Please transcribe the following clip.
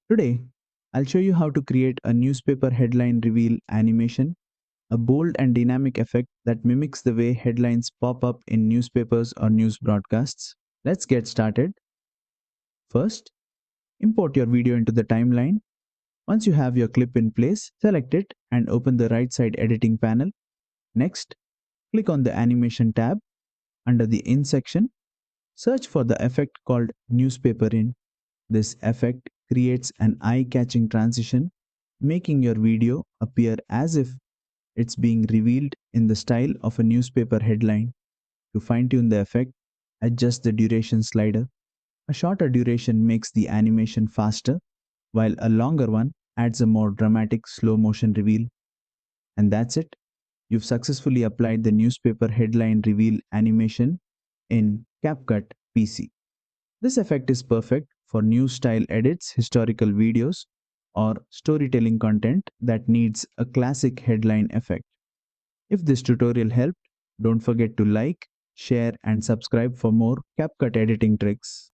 Today, I'll show you how to create a newspaper headline reveal animation, a bold and dynamic effect that mimics the way headlines pop up in newspapers or news broadcasts. Let's get started. First, import your video into the timeline. Once you have your clip in place, select it and open the right side editing panel. Next, click on the animation tab. Under the In section, search for the effect called Newspaper In. This effect creates an eye-catching transition, making your video appear as if it's being revealed in the style of a newspaper headline. To fine-tune the effect, adjust the duration slider. A shorter duration makes the animation faster, while a longer one adds a more dramatic slow motion reveal. And that's it. You've successfully applied the newspaper headline reveal animation in CapCut PC. This effect is perfect for news style edits, historical videos, or storytelling content that needs a classic headline effect. If this tutorial helped, don't forget to like, share, and subscribe for more CapCut editing tricks.